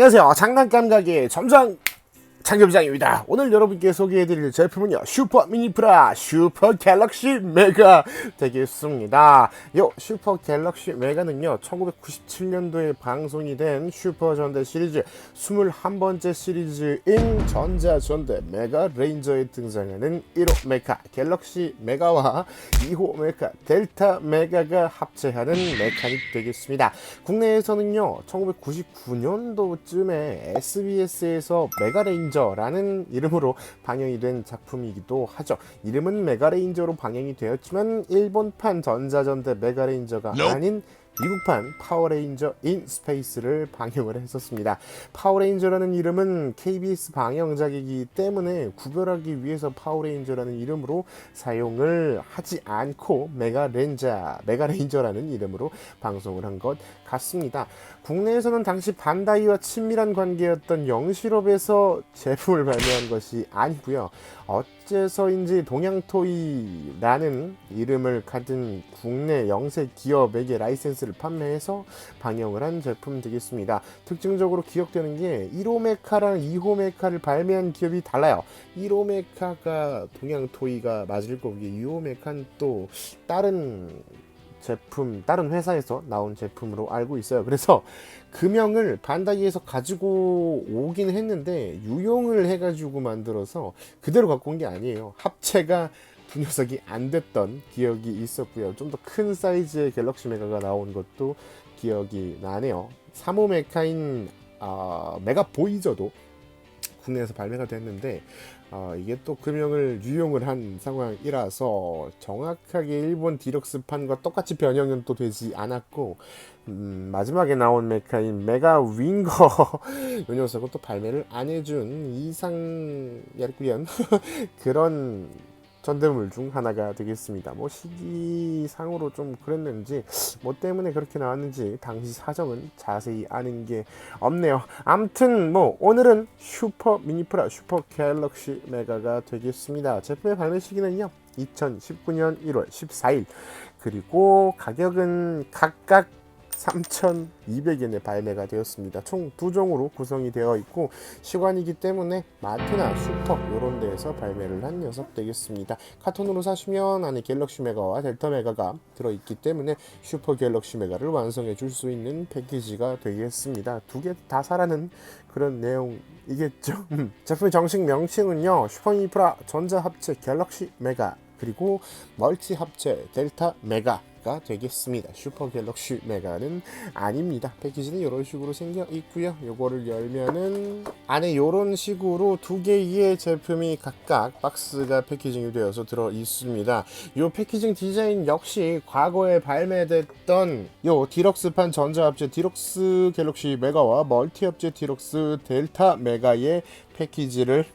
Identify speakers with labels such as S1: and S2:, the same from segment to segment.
S1: 안녕하세요. 장난감 가게 점장 장점장입니다. 오늘 여러분께 소개해드릴 제품은요, 슈퍼 미니프라 슈퍼 갤럭시 메가 되겠습니다. 요 슈퍼 갤럭시 메가는요, 1997년도에 방송이 된 슈퍼 전대 시리즈 21번째 시리즈인 전자전대 메가 레인저에 등장하는 1호 메카 갤럭시 메가와 2호 메카 델타 메가가 합체하는 메카닉 되겠습니다. 국내에서는요, 1999년도쯤에 SBS에서 메가 레인저 라는 이름으로 방영이 된 작품이기도 하죠. 이름은 메가레인저로 방영이 되었지만 일본판 전자전대 메가레인저가 아닌 미국판 파워레인저 인 스페이스를 방영을 했었습니다. 파워레인저라는 이름은 KBS 방영작이기 때문에 구별하기 위해서 파워레인저라는 이름으로 사용을 하지 않고 메가레인저라는 이름으로 방송을 한 것 같습니다. 국내에서는 당시 반다이와 친밀한 관계였던 영실업에서 제품을 발매한 것이 아니고요. 어째서인지 동양토이라는 이름을 가진 국내 영세 기업에게 라이센스를 판매해서 방영을 한 제품 되겠습니다. 특징적으로 기억되는 게 1호 메카랑 2호 메카를 발매한 기업이 달라요. 1호 메카가 동양토이가 맞을 거고 2호 메카는 또 다른 회사에서 나온 제품으로 알고 있어요. 그래서 금형을 반다이에서 가지고 오긴 했는데 유용을 해가지고 만들어서 그대로 갖고 온 게 아니에요. 합체가 두 녀석이 안 됐던 기억이 있었고요. 좀 더 큰 사이즈의 갤럭시 메가가 나온 것도 기억이 나네요. 3호 메카인 메가 보이저도 국내에서 발매가 됐는데 이게 또 금형을 유용을 한 상황이라서 정확하게 일본 디럭스판과 똑같이 변형은 또 되지 않았고 마지막에 나온 메카인 메가 윙거 이 녀석은 또 발매를 안 해준 이상야구연 그런 전대물 중 하나가 되겠습니다. 뭐 시기상으로 좀 그랬는지 뭐 때문에 그렇게 나왔는지 당시 사정은 자세히 아는 게 없네요. 암튼 뭐 오늘은 슈퍼 미니프라 슈퍼 갤럭시 메가가 되겠습니다. 제품의 발매 시기는요 2019년 1월 14일 그리고 가격은 각각 3,200엔에 발매가 되었습니다. 총 2종으로 구성이 되어 있고 시관이기 때문에 마트나 슈퍼 이런 데에서 발매를 한 녀석 되겠습니다. 카톤으로 사시면 안에 갤럭시 메가와 델타 메가가 들어있기 때문에 슈퍼 갤럭시 메가를 완성해 줄 수 있는 패키지가 되겠습니다. 두 개 다 사라는 그런 내용이겠죠. 제품의 정식 명칭은요, 슈퍼미니프라 전자합체 갤럭시 메가 그리고 멀티 합체 델타 메가 가 되겠습니다. 슈퍼 갤럭시 메가는 아닙니다. 패키지는 이런 식으로 생겨 있고요. 요거를 열면은 안에 이런 식으로 두 개의 제품이 각각 박스가 패키징이 되어서 들어 있습니다. 요 패키징 디자인 역시 과거에 발매됐던 요 디럭스판 전자합체 디럭스 갤럭시 메가와 멀티 합체 디럭스 델타 메가의 패키지를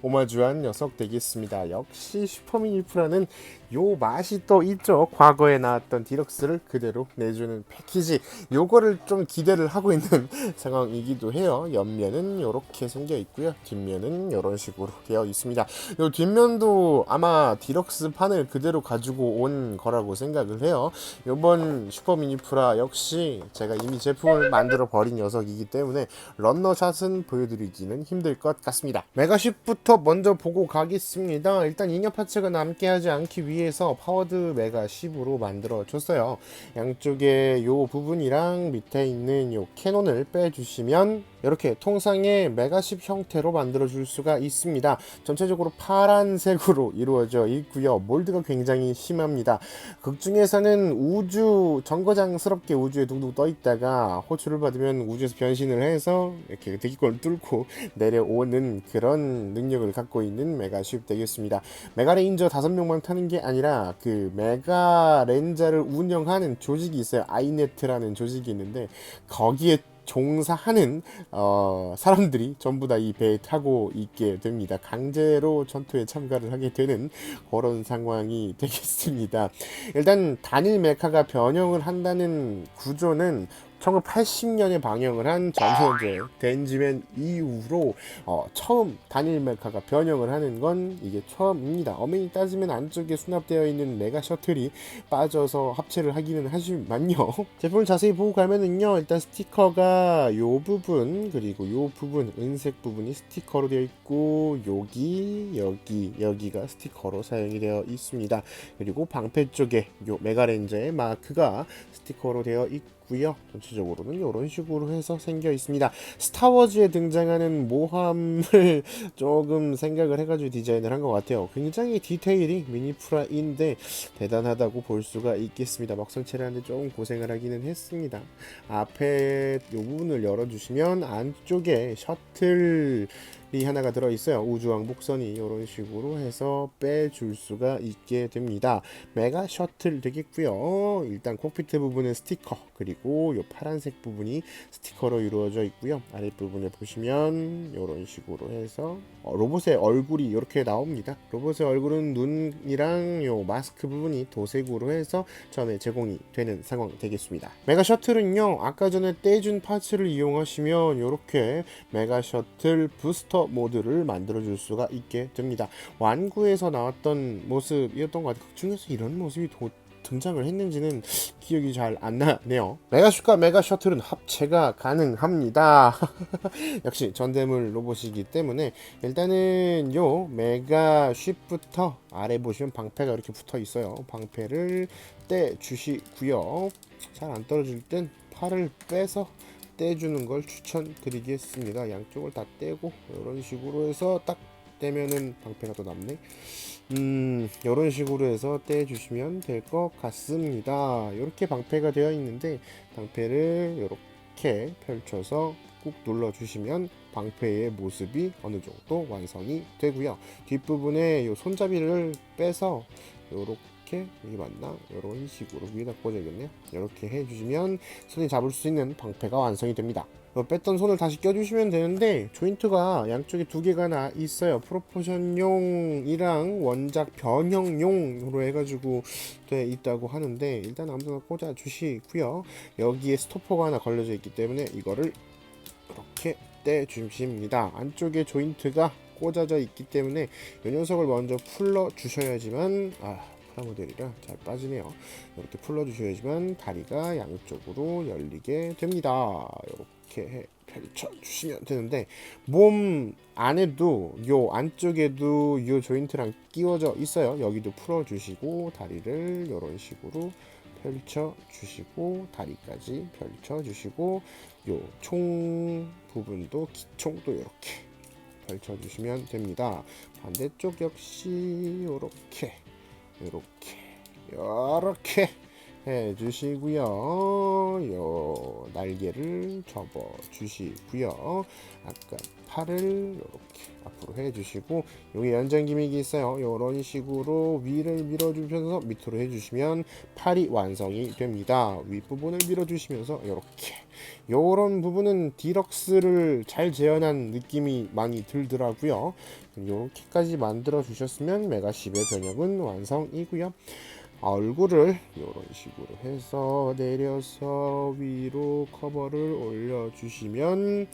S1: 오마주한 녀석 되겠습니다. 역시 슈퍼미니프라는 요 맛이 또 있죠. 과거에 나왔던 디럭스를 그대로 내주는 패키지, 요거를 좀 기대를 하고 있는 상황이기도 해요. 옆면은 요렇게 생겨 있고요, 뒷면은 요런 식으로 되어 있습니다. 요 뒷면도 아마 디럭스 판을 그대로 가지고 온 거라고 생각을 해요. 요번 슈퍼미니프라 역시 제가 이미 제품을 만들어 버린 녀석이기 때문에 런너샷은 보여드리기는 힘들 것 같습니다. 메가10부터 먼저 보고 가겠습니다. 일단 잉여 파츠가 남게 하지 않기 위해서 파워드 메가10으로 만들어 줬어요. 양쪽에 요 부분이랑 밑에 있는 요 캐논을 빼주시면 이렇게 통상의 메가10 형태로 만들어 줄 수가 있습니다. 전체적으로 파란색으로 이루어져 있고요. 몰드가 굉장히 심합니다. 극 중에서는 우주 정거장스럽게 우주에 둥둥 떠 있다가 호출을 받으면 우주에서 변신을 해서 이렇게 대기권을 뚫고 내려오는 그런 능력을 갖고 있는 메가10 되겠습니다. 메가레인저 5명만 타는 게 아니라 그 메가렌저를 운영하는 조직이 있어요. 아이네트라는 조직이 있는데 거기에 종사하는 사람들이 전부 다 이 배에 타고 있게 됩니다. 강제로 전투에 참가를 하게 되는 그런 상황이 되겠습니다. 일단 단일 메카가 변형을 한다는 구조는 1980년에 방영을 한 전선제 덴지맨 이후로 처음 단일 메카가 변형을 하는 건 이게 처음입니다. 엄연히 따지면 안쪽에 수납되어 있는 메가 셔틀이 빠져서 합체를 하기는 하지만요. 제품을 자세히 보고 가면은요, 일단 스티커가 요 부분 그리고 요 부분 은색 부분이 스티커로 되어 있고, 여기가 스티커로 사용이 되어 있습니다. 그리고 방패 쪽에 요 메가렌저의 마크가 스티커로 되어 있고요. 전체적으로는 이런 식으로 해서 생겨 있습니다. 스타워즈에 등장하는 모함을 조금 생각을 해가지고 디자인을 한 것 같아요. 굉장히 디테일이 미니프라인데 대단하다고 볼 수가 있겠습니다. 막상 칠하는데 조금 고생을 하기는 했습니다. 앞에 이 부분을 열어주시면 안쪽에 셔틀 이 하나가 들어있어요. 우주왕복선이 이런 식으로 해서 빼줄 수가 있게 됩니다. 메가 셔틀 되겠고요. 일단 콕피트 부분은 스티커, 그리고 이 파란색 부분이 스티커로 이루어져 있고요. 아랫부분에 보시면 이런 식으로 해서 로봇의 얼굴이 이렇게 나옵니다. 로봇의 얼굴은 눈이랑 요 마스크 부분이 도색으로 해서 전에 제공이 되는 상황 되겠습니다. 메가 셔틀은요, 아까 전에 떼준 파츠를 이용하시면 이렇게 메가 셔틀 부스터 모드를 만들어 줄 수가 있게 됩니다. 완구에서 나왔던 모습이었던 것 같아요. 그 중에서 이런 모습이 등장을 했는지는 기억이 잘 안 나네요. 메가슈카 메가 셔틀은 합체가 가능합니다. 역시 전대물 로봇이기 때문에 일단은 요 메가 쉽부터 아래 보시면 방패가 이렇게 붙어 있어요. 방패를 떼 주시고요. 잘 안 떨어질 땐 팔을 빼서 떼주는 걸 추천드리겠습니다. 양쪽을 다 떼고 이런 식으로 해서 딱 떼면은 방패가 또 남네. 이런 식으로 해서 떼주시면 될 것 같습니다. 이렇게 방패가 되어 있는데 방패를 이렇게 펼쳐서 꾹 눌러주시면 방패의 모습이 어느 정도 완성이 되고요. 뒷부분에 이 손잡이를 빼서 이렇게 이게 맞나? 이런 식으로 위에다 꽂아야겠네요. 이렇게 해주시면 손이 잡을 수 있는 방패가 완성이 됩니다. 뺐던 손을 다시 껴주시면 되는데 조인트가 양쪽에 두 개가 나 있어요. 프로포션용이랑 원작 변형용으로 해가지고 돼 있다고 하는데 일단 아무데나 꽂아 주시고요. 여기에 스토퍼가 하나 걸려져 있기 때문에 이거를 이렇게 떼 주십니다. 안쪽에 조인트가 꽂아져 있기 때문에 이 녀석을 먼저 풀러 주셔야지만 프라모델이라 잘 빠지네요. 이렇게 풀러 주셔야지만 다리가 양쪽으로 열리게 됩니다. 이렇게 펼쳐 주시면 되는데 몸 안에도 요 안쪽에도 요 조인트랑 끼워져 있어요. 여기도 풀어 주시고 다리를 이런 식으로 펼쳐 주시고 다리까지 펼쳐 주시고 요 총 부분도 기총도 이렇게 펼쳐 주시면 됩니다. 반대쪽 역시 이렇게 해주시고요. 요 날개를 접어 주시고요. 아까 팔을 이렇게 앞으로 해주시고 여기 연장 기믹이 있어요. 이런 식으로 위를 밀어주면서 밑으로 해주시면 팔이 완성이 됩니다. 윗부분을 밀어주시면서 이렇게 요런 부분은 디럭스를 잘 재현한 느낌이 많이 들더라고요. 이렇게까지 만들어 주셨으면 메가10의 변형은 완성이고요. 얼굴을 이런 식으로 해서 내려서 위로 커버를 올려주시면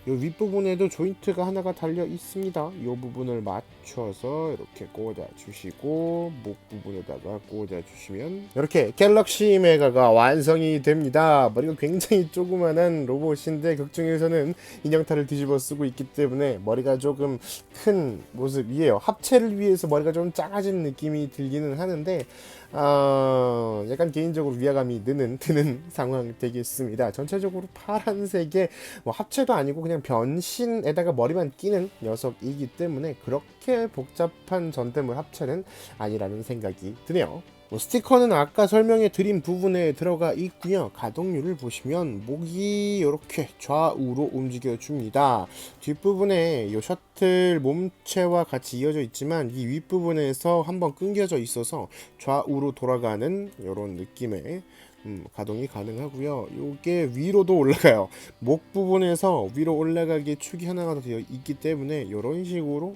S1: 이 윗부분에도 조인트가 하나가 달려 있습니다. 이 부분을 맞춰서 이렇게 꽂아 주시고 목 부분에다가 꽂아 주시면 이렇게 갤럭시 메가가 완성이 됩니다. 머리가 굉장히 조그만한 로봇인데 극중에서는 인형탈을 뒤집어 쓰고 있기 때문에 머리가 조금 큰 모습이에요. 합체를 위해서 머리가 좀 작아진 느낌이 들기는 하는데 약간 개인적으로 위화감이 드는 상황 되겠습니다. 전체적으로 파란색의 합체도 아니고 그냥 변신에다가 머리만 끼는 녀석이기 때문에 그렇게 복잡한 전대물 합체는 아니라는 생각이 드네요. 스티커는 아까 설명해 드린 부분에 들어가 있고요. 가동률을 보시면 목이 이렇게 좌우로 움직여 줍니다. 뒷부분에 이 셔틀 몸체와 같이 이어져 있지만 이 윗부분에서 한번 끊겨져 있어서 좌우로 돌아가는 이런 느낌의 가동이 가능하고요. 이게 위로도 올라가요. 목 부분에서 위로 올라가기에 축이 하나가 더 되어 있기 때문에 이런 식으로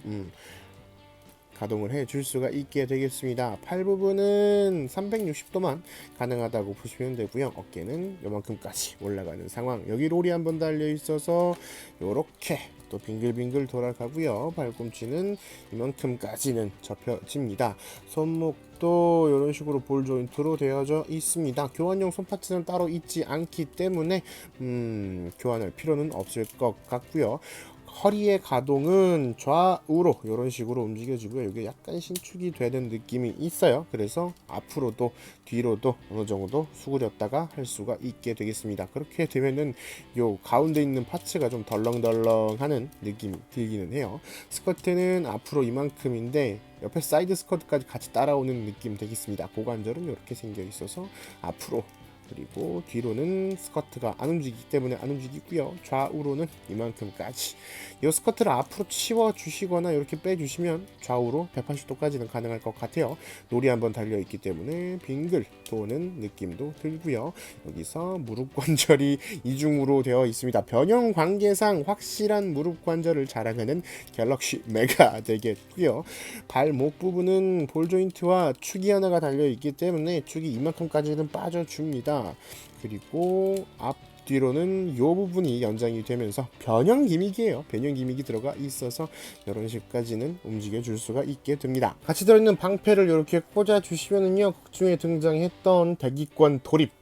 S1: 가동을 해줄 수가 있게 되겠습니다. 팔 부분은 360도만 가능하다고 보시면 되고요. 어깨는 요만큼까지 올라가는 상황. 여기 롤이 한번 달려 있어서 요렇게 또 빙글빙글 돌아가고요. 발꿈치는 이만큼까지는 접혀집니다. 손목도 이런 식으로 볼 조인트로 되어져 있습니다. 교환용 손 파츠는 따로 있지 않기 때문에 교환할 필요는 없을 것 같고요. 허리의 가동은 좌우로 이런 식으로 움직여지고요. 이게 약간 신축이 되는 느낌이 있어요. 그래서 앞으로도 뒤로도 어느 정도 수그렸다가 할 수가 있게 되겠습니다. 그렇게 되면은 요 가운데 있는 파츠가 좀 덜렁덜렁하는 느낌이 들기는 해요. 스커트는 앞으로 이만큼인데 옆에 사이드 스커트까지 같이 따라오는 느낌 되겠습니다. 고관절은 이렇게 생겨 있어서 앞으로, 그리고 뒤로는 스커트가 안 움직이기 때문에 안 움직이고요. 좌우로는 이만큼까지. 이 스커트를 앞으로 치워 주시거나 이렇게 빼 주시면 좌우로 180도까지는 가능할 것 같아요. 놀이 한번 달려 있기 때문에 빙글 도는 느낌도 들고요. 여기서 무릎 관절이 이중으로 되어 있습니다. 변형 관계상 확실한 무릎 관절을 자랑하는 갤럭시 메가 되겠고요. 발목 부분은 볼 조인트와 축이 하나가 달려 있기 때문에 축이 이만큼까지는 빠져줍니다. 그리고 앞뒤로는 이 부분이 연장이 되면서 변형 기믹이에요. 변형 기믹이 들어가 있어서 이런 식까지는 움직여 줄 수가 있게 됩니다. 같이 들어있는 방패를 이렇게 꽂아 주시면은요, 극중에 등장했던 대기권 돌입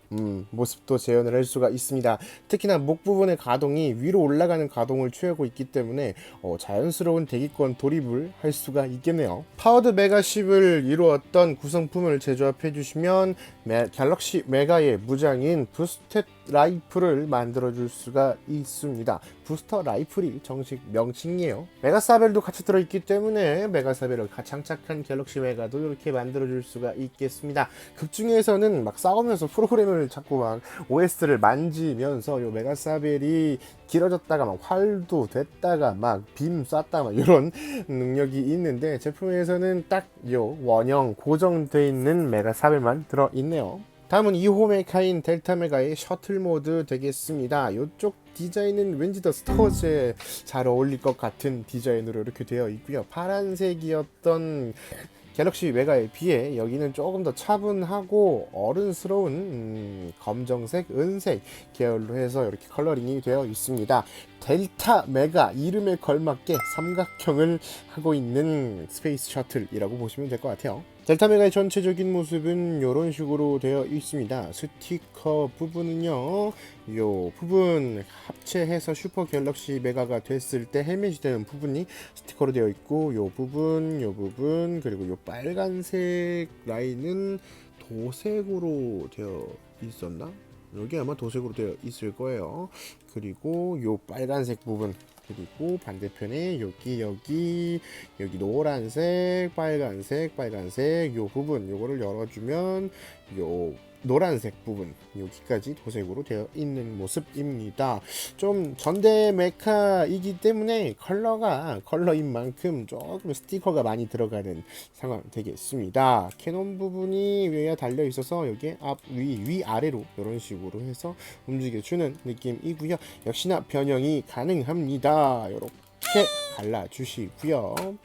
S1: 모습도 재현을 할 수가 있습니다. 특히나 목 부분의 가동이 위로 올라가는 가동을 취하고 있기 때문에 자연스러운 대기권 돌입을 할 수가 있겠네요. 파워드 메가십을 이루었던 구성품을 제조합해 주시면 갤럭시 메가의 무장인 부스텟 라이플을 만들어 줄 수가 있습니다. 부스터 라이플이 정식 명칭이에요. 메가사벨도 같이 들어있기 때문에 메가사벨을 장착한 갤럭시 메가도 이렇게 만들어 줄 수가 있겠습니다. 극중에서는 막 싸우면서 프로그램을 자꾸 막 OS를 만지면서 요 메가사벨이 길어졌다가 막 활도 됐다가 막 빔 쐈다가 막 이런 능력이 있는데, 제품에서는 딱 요 원형 고정되어 있는 메가사벨만 들어있네요. 다음은 2호 메카인 델타 메가의 셔틀 모드 되겠습니다. 이쪽 디자인은 왠지 더 스타워즈에 잘 어울릴 것 같은 디자인으로 이렇게 되어 있고요. 파란색이었던 갤럭시 메가에 비해 여기는 조금 더 차분하고 어른스러운 검정색, 은색 계열로 해서 이렇게 컬러링이 되어 있습니다. 델타 메가 이름에 걸맞게 삼각형을 하고 있는 스페이스 셔틀이라고 보시면 될 것 같아요. 델타 메가의 전체적인 모습은 이런 식으로 되어 있습니다. 스티커 부분은요, 요 부분 합체해서 슈퍼 갤럭시 메가가 됐을 때 헬멧이 되는 부분이 스티커로 되어 있고, 요 부분, 그리고 요 빨간색 라인은 도색으로 되어 있었나? 여기 아마 도색으로 되어 있을 거예요. 그리고 요 빨간색 부분, 그리고 반대편에 여기 노란색, 빨간색 요 부분, 요거를 열어주면 요 노란색 부분 여기까지 도색으로 되어 있는 모습입니다. 좀 전대 메카이기 때문에 컬러인 만큼 조금 스티커가 많이 들어가는 상황 되겠습니다. 캐논 부분이 위에 달려 있어서 여기에 위 아래로 이런 식으로 해서 움직여주는 느낌이고요. 역시나 변형이 가능합니다. 이렇게 갈라주시고요.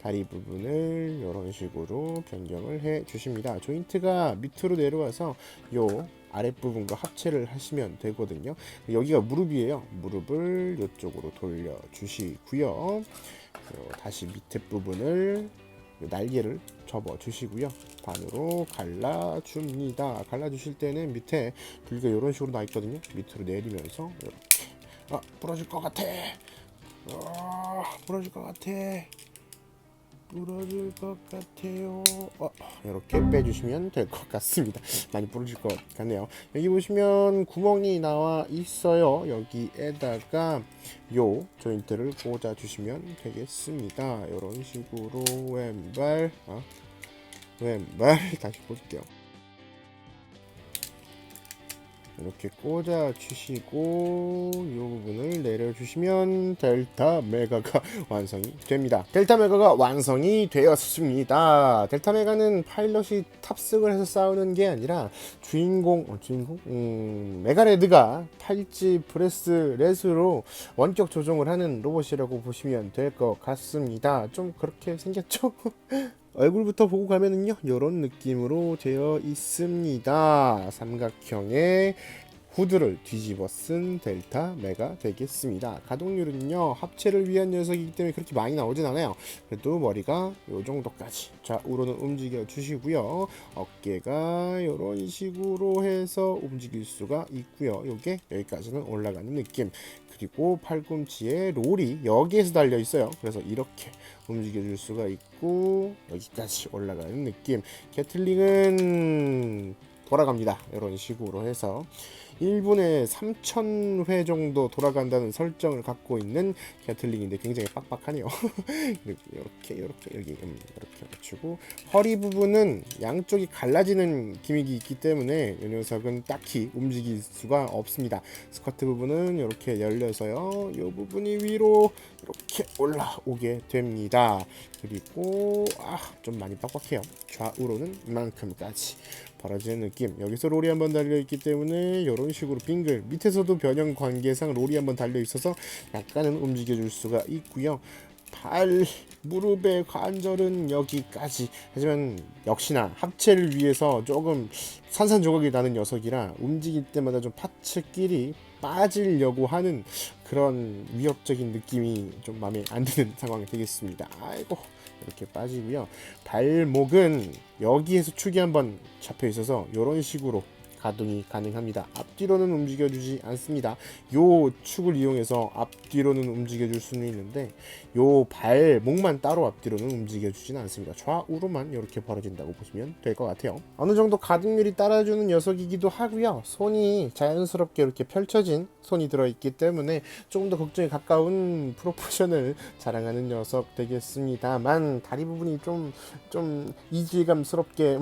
S1: 다리 부분을 이런 식으로 변경을 해 주십니다. 조인트가 밑으로 내려와서 요 아랫부분과 합체를 하시면 되거든요. 여기가 무릎이에요. 무릎을 이쪽으로 돌려 주시고요. 다시 밑에 부분을 날개를 접어 주시고요. 반으로 갈라줍니다. 갈라주실 때는 밑에 불가 이런 식으로 나 있거든요. 밑으로 내리면서 이렇게 부러질 것 같아. 부러질 것 같아요. 이렇게 빼주시면 될 것 같습니다. 많이 부러질 것 같네요. 여기 보시면 구멍이 나와 있어요. 여기에다가 요 조인트를 꽂아 주시면 되겠습니다. 이런 식으로 왼발 다시 볼게요. 이렇게 꽂아 주시고 이 부분을 내려주시면 델타 메가가 완성이 됩니다. 델타 메가가 완성이 되었습니다. 델타 메가는 파일럿이 탑승을 해서 싸우는 게 아니라 주인공 메가레드가 팔찌 브레스 렛으로 원격 조종을 하는 로봇이라고 보시면 될 것 같습니다. 좀 그렇게 생겼죠? 얼굴부터 보고 가면은요 이런 느낌으로 되어 있습니다. 삼각형의 후드를 뒤집어 쓴 델타 메가 되겠습니다. 가동률은요 합체를 위한 녀석이기 때문에 그렇게 많이 나오진 않아요. 그래도 머리가 요 정도까지 좌우로는 움직여 주시고요. 어깨가 이런 식으로 해서 움직일 수가 있고요. 요게 여기까지는 올라가는 느낌. 그리고 팔꿈치에 롤이 여기에서 달려 있어요. 그래서 이렇게 움직여 줄 수가 있고 여기까지 올라가는 느낌. 게틀링은 돌아갑니다. 이런 식으로 해서 1분에 3000회 정도 돌아간다는 설정을 갖고 있는 게틀링인데 굉장히 빡빡하네요. 이렇게 여기 이렇게 맞추고 허리 부분은 양쪽이 갈라지는 기믹이 있기 때문에 이 녀석은 딱히 움직일 수가 없습니다. 스커트 부분은 이렇게 열려서요. 이 부분이 위로 이렇게 올라오게 됩니다. 그리고 좀 많이 빡빡해요. 좌우로는 이만큼까지 벌어지는 느낌. 여기서 롤이 한번 달려있기 때문에 이런 식으로 빙글, 밑에서도 변형 관계상 롤이 한번 달려있어서 약간은 움직여줄 수가 있고요. 발, 무릎의 관절은 여기까지. 하지만 역시나 합체를 위해서 조금 산산조각이 나는 녀석이라 움직일 때마다 좀 파츠끼리 빠지려고 하는 그런 위협적인 느낌이 좀 마음에 안 드는 상황이 되겠습니다. 아이고, 이렇게 빠지고요. 발목은 여기에서 축이 한번 잡혀 있어서 이런 식으로 가동이 가능합니다. 앞뒤로는 움직여주지 않습니다. 요 축을 이용해서 앞뒤로는 움직여줄 수는 있는데 요 발목만 따로 앞뒤로는 움직여주진 않습니다. 좌우로만 이렇게 벌어진다고 보시면 될 것 같아요. 어느 정도 가동률이 따라주는 녀석이기도 하고요. 손이 자연스럽게 이렇게 펼쳐진 손이 들어있기 때문에 조금 더 걱정에 가까운 프로포션을 자랑하는 녀석 되겠습니다만 다리 부분이 좀 이질감스럽게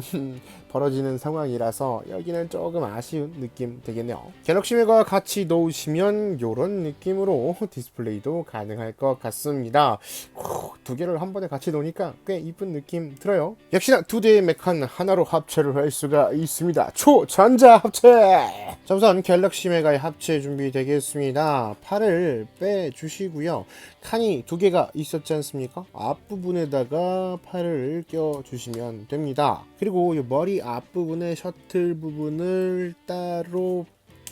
S1: 벌어지는 상황이라서 여기는 조금 아쉬운 느낌 되겠네요. 갤럭시 메가 같이 놓으시면 이런 느낌으로 디스플레이도 가능할 것 같습니다. 두 개를 한 번에 같이 놓으니까 꽤 이쁜 느낌 들어요. 역시나 두 대의 메칸 하나로 합체를 할 수가 있습니다. 초전자 합체! 자, 우선 갤럭시 메가의 합체 준비되겠습니다. 팔을 빼주시고요. 칸이 두 개가 있었지 않습니까? 앞부분에다가 팔을 껴주시면 됩니다. 그리고 이 머리 앞부분에 셔틀 부분을 따로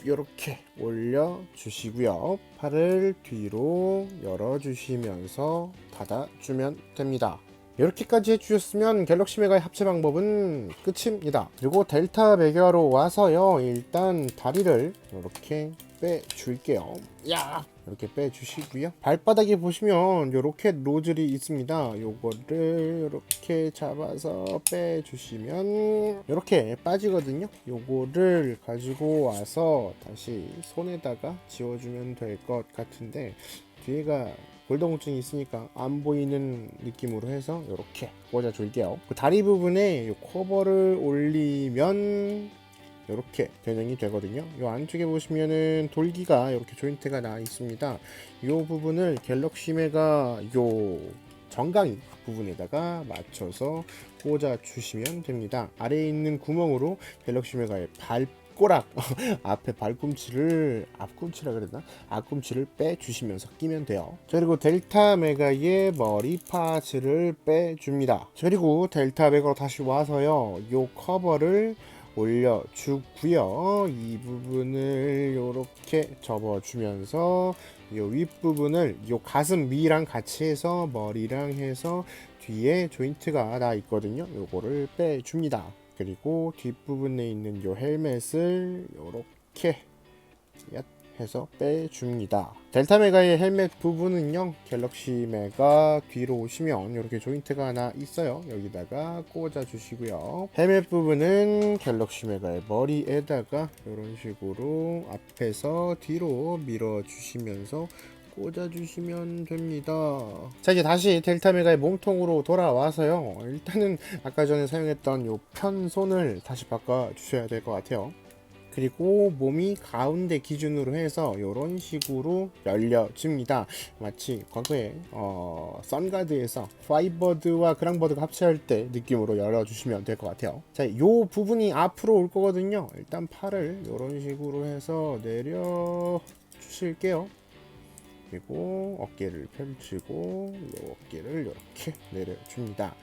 S1: 이렇게 올려 주시고요. 팔을 뒤로 열어 주시면서 닫아 주면 됩니다. 이렇게까지 해주셨으면 갤럭시 메가의 합체 방법은 끝입니다. 그리고 델타 메가로 와서요, 일단 다리를 이렇게 빼줄게요. 이렇게 빼주시고요. 발바닥에 보시면 요 로켓 노즐이 있습니다. 요거를 이렇게 잡아서 빼주시면 이렇게 빠지거든요. 요거를 가지고 와서 다시 손에다가 지워주면 될 것 같은데 뒤에가 골다공증이 있으니까 안 보이는 느낌으로 해서 이렇게 꽂아줄게요. 그 다리 부분에 요 커버를 올리면 이렇게 변형이 되거든요. 이 안쪽에 보시면은 돌기가 이렇게 조인트가 나 있습니다. 이 부분을 갤럭시 메가 요 정강이 부분에다가 맞춰서 꽂아 주시면 됩니다. 아래에 있는 구멍으로 갤럭시 메가의 발꼬락 앞에 앞꿈치라 그랬나? 앞꿈치를 빼주시면서 끼면 돼요. 그리고 델타 메가의 머리 파츠를 빼줍니다. 그리고 델타 메가로 다시 와서요, 요 커버를 올려주고요. 이 부분을 이렇게 접어주면서 이 윗부분을 이 가슴 위랑 같이 해서 머리랑 해서 뒤에 조인트가 나 있거든요. 요거를 빼줍니다. 그리고 뒷부분에 있는 요 헬멧을 이렇게 해서 빼줍니다. 델타 메가의 헬멧 부분은요, 갤럭시 메가 뒤로 오시면 이렇게 조인트가 하나 있어요. 여기다가 꽂아 주시고요. 헬멧 부분은 갤럭시 메가의 머리에다가 이런 식으로 앞에서 뒤로 밀어 주시면서 꽂아주시면 됩니다. 자, 이제 다시 델타 메가의 몸통으로 돌아와서요, 일단은 아까 전에 사용했던 요 편손을 다시 바꿔 주셔야 될 것 같아요. 그리고 몸이 가운데 기준으로 해서 이런 식으로 열려줍니다. 마치 과거에 선가드에서 파이버드와 그랑버드가 합체할 때 느낌으로 열어주시면 될 것 같아요. 자, 요 부분이 앞으로 올 거거든요. 일단 팔을 이런 식으로 해서 내려 주실게요. 그리고 어깨를 펼치고 어깨를 이렇게 내려줍니다.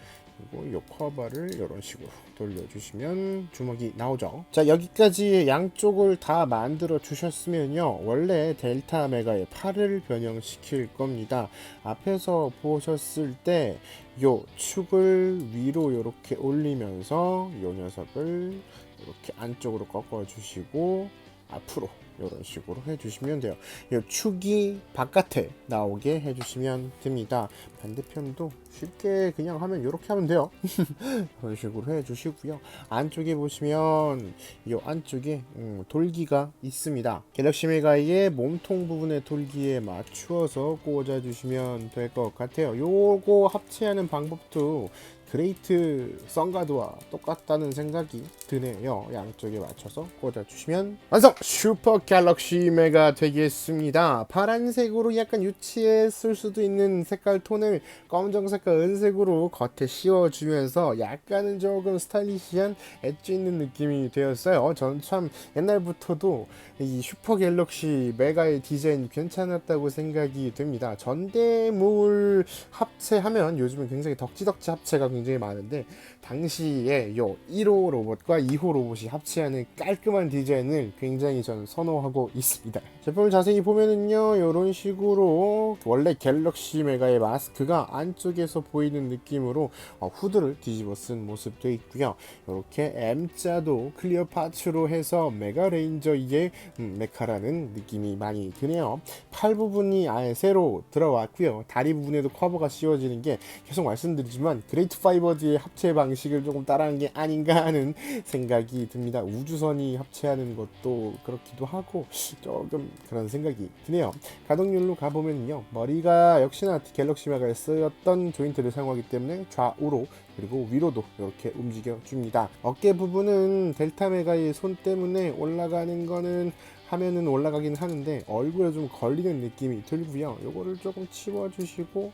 S1: 그리고 이 커버를 이런 식으로 돌려주시면 주먹이 나오죠. 자, 여기까지 양쪽을 다 만들어 주셨으면요, 원래 델타 메가의 팔을 변형시킬 겁니다. 앞에서 보셨을 때 요 축을 위로 이렇게 올리면서 요 녀석을 이렇게 안쪽으로 꺾어 주시고 앞으로 이런 식으로 해주시면 돼요. 이 축이 바깥에 나오게 해주시면 됩니다. 반대편도 쉽게 그냥 하면 이렇게 하면 돼요. 이런 식으로 해주시고요. 안쪽에 보시면 이 안쪽에 돌기가 있습니다. 갤럭시 메가의 몸통 부분의 돌기에 맞추어서 꽂아주시면 될 것 같아요. 요거 합체하는 방법도 그레이트 선가드와 똑같다는 생각이 드네요. 양쪽에 맞춰서 꽂아주시면 완성! 슈퍼 갤럭시 메가 되겠습니다. 파란색으로 약간 유치했을 수도 있는 색깔 톤을 검정색과 은색으로 겉에 씌워주면서 약간은 조금 스타일리시한 엣지 있는 느낌이 되었어요. 전 참 옛날부터도 이 슈퍼 갤럭시 메가의 디자인 괜찮았다고 생각이 듭니다. 전대물 합체하면 요즘은 굉장히 덕지덕지 합체가 굉장히 많은데, 당시에 요 1호 로봇과 2호 로봇이 합체하는 깔끔한 디자인을 굉장히 저는 선호하고 있습니다. 제품을 자세히 보면은요, 이런 식으로 원래 갤럭시 메가의 마스크가 안쪽에서 보이는 느낌으로 후드를 뒤집어 쓴 모습도 있고요. 이렇게 M자도 클리어 파츠로 해서 메가 레인저의 메카라는 느낌이 많이 드네요. 팔 부분이 아예 새로 들어왔고요. 다리 부분에도 커버가 씌워지는 게 계속 말씀드리지만 그레이트 파이버즈의 합체 방식을 조금 따라한 게 아닌가 하는 생각이 듭니다. 우주선이 합체하는 것도 그렇기도 하고 조금 그런 생각이 드네요. 가동률로 가보면요, 머리가 역시나 갤럭시 메가에 쓰였던 조인트를 사용하기 때문에 좌우로 그리고 위로도 이렇게 움직여 줍니다. 어깨 부분은 델타 메가의 손 때문에 올라가는 거는 하면은 올라가긴 하는데 얼굴에 좀 걸리는 느낌이 들고요. 요거를 조금 치워주시고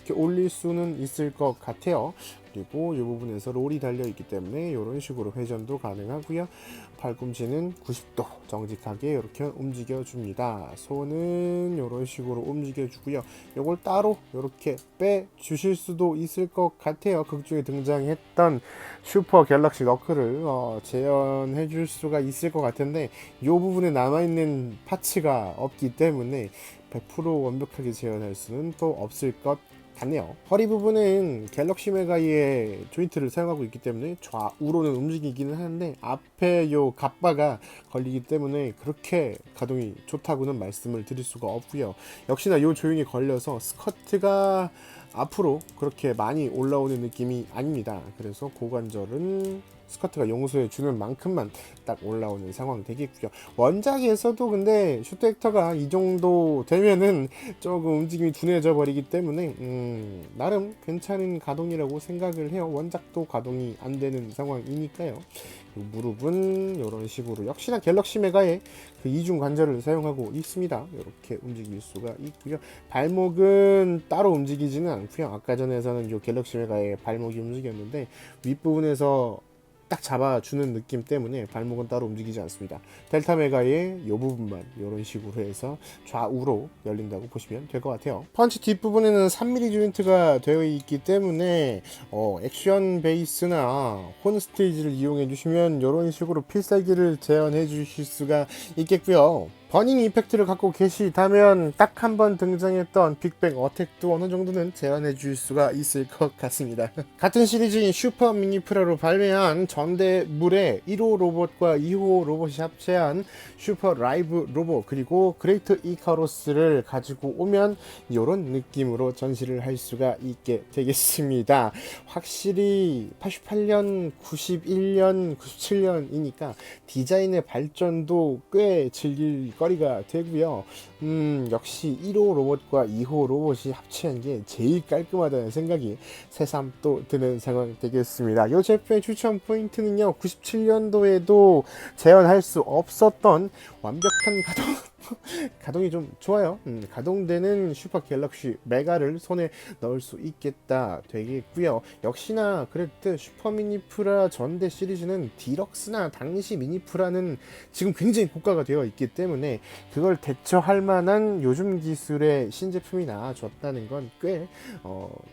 S1: 이렇게 올릴 수는 있을 것 같아요. 그리고 이 부분에서 롤이 달려있기 때문에 이런 식으로 회전도 가능하고요. 팔꿈치는 90도 정직하게 이렇게 움직여 줍니다. 손은 이런 식으로 움직여 주고요. 이걸 따로 이렇게 빼 주실 수도 있을 것 같아요. 극중에 등장했던 슈퍼 갤럭시 너클을 재현해 줄 수가 있을 것 같은데, 이 부분에 남아있는 파츠가 없기 때문에 100% 완벽하게 재현할 수는 또 없을 것 같네요. 허리 부분은 갤럭시 메가의 조인트를 사용하고 있기 때문에 좌우로는 움직이기는 하는데 앞에 요 갑바가 걸리기 때문에 그렇게 가동이 좋다고는 말씀을 드릴 수가 없고요. 역시나 요 조인이 걸려서 스커트가 앞으로 그렇게 많이 올라오는 느낌이 아닙니다. 그래서 고관절은 스커트가 용서해 주는 만큼만 딱 올라오는 상황 되겠고요. 원작에서도 근데 슈트 액터가 이 정도 되면은 조금 움직임이 둔해져 버리기 때문에 나름 괜찮은 가동이라고 생각을 해요. 원작도 가동이 안 되는 상황이니까요. 무릎은 이런 식으로 역시나 갤럭시 메가의 그 이중 관절을 사용하고 있습니다. 이렇게 움직일 수가 있고요. 발목은 따로 움직이지는 않고요. 아까 전에서는 이 갤럭시 메가의 발목이 움직였는데 윗부분에서 딱 잡아주는 느낌 때문에 발목은 따로 움직이지 않습니다. 델타 메가의 이 부분만 이런 식으로 해서 좌우로 열린다고 보시면 될 것 같아요. 펀치 뒷부분에는 3mm 조인트가 되어 있기 때문에 액션 베이스나 혼 스테이지를 이용해 주시면 이런 식으로 필살기를 재현해 주실 수가 있겠고요. 버닝 이펙트를 갖고 계시다면 딱 한 번 등장했던 빅뱅 어택도 어느 정도는 재현해 줄 수가 있을 것 같습니다. 같은 시리즈인 슈퍼 미니프라로 발매한 전대물의 1호 로봇과 2호 로봇이 합체한 슈퍼 라이브 로봇 그리고 그레이트 이카로스를 가지고 오면 이런 느낌으로 전시를 할 수가 있게 되겠습니다. 확실히 88년, 91년, 97년이니까 디자인의 발전도 꽤 즐길 거리가 되고요. 역시 1호 로봇과 2호 로봇이 합체한 게 제일 깔끔하다는 생각이 새삼 또 드는 상황 되겠습니다. 이 제품의 추천 포인트는요, 97년도에도 재현할 수 없었던 완벽한 가동이 좀 좋아요. 가동되는 슈퍼 갤럭시 메가를 손에 넣을 수 있겠다 되겠고요. 역시나 그랬듯 슈퍼 미니 프라 전대 시리즈는 디럭스나 당시 미니 프라는 지금 굉장히 고가가 되어 있기 때문에 그걸 대처할 만한 요즘 기술의 신제품이 나와줬다는 건 꽤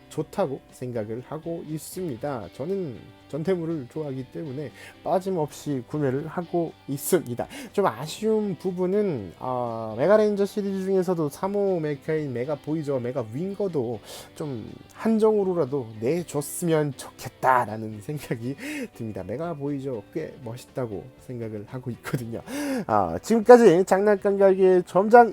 S1: 좋다고 생각을 하고 있습니다. 저는 전태물을 좋아하기 때문에 빠짐없이 구매를 하고 있습니다. 좀 아쉬운 부분은 메가레인저 시리즈 중에서도 3호 메카인 메가 보이저 메가 윙거도 좀 한정으로라도 내줬으면 좋겠다라는 생각이 듭니다. 메가 보이저 꽤 멋있다고 생각을 하고 있거든요. 지금까지 장난감 가게의 점장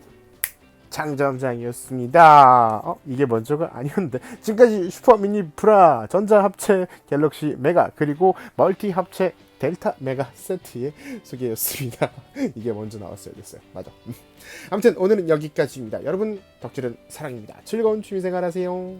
S1: 장점장이었습니다. 이게 먼저가 아니었는데, 지금까지 슈퍼 미니 프라 전자 합체 갤럭시 메가 그리고 멀티 합체 델타 메가 세트의 소개였습니다. 이게 먼저 나왔어야 됐어요. 맞아. 아무튼 오늘은 여기까지입니다. 여러분, 덕질은 사랑입니다. 즐거운 취미생활 하세요.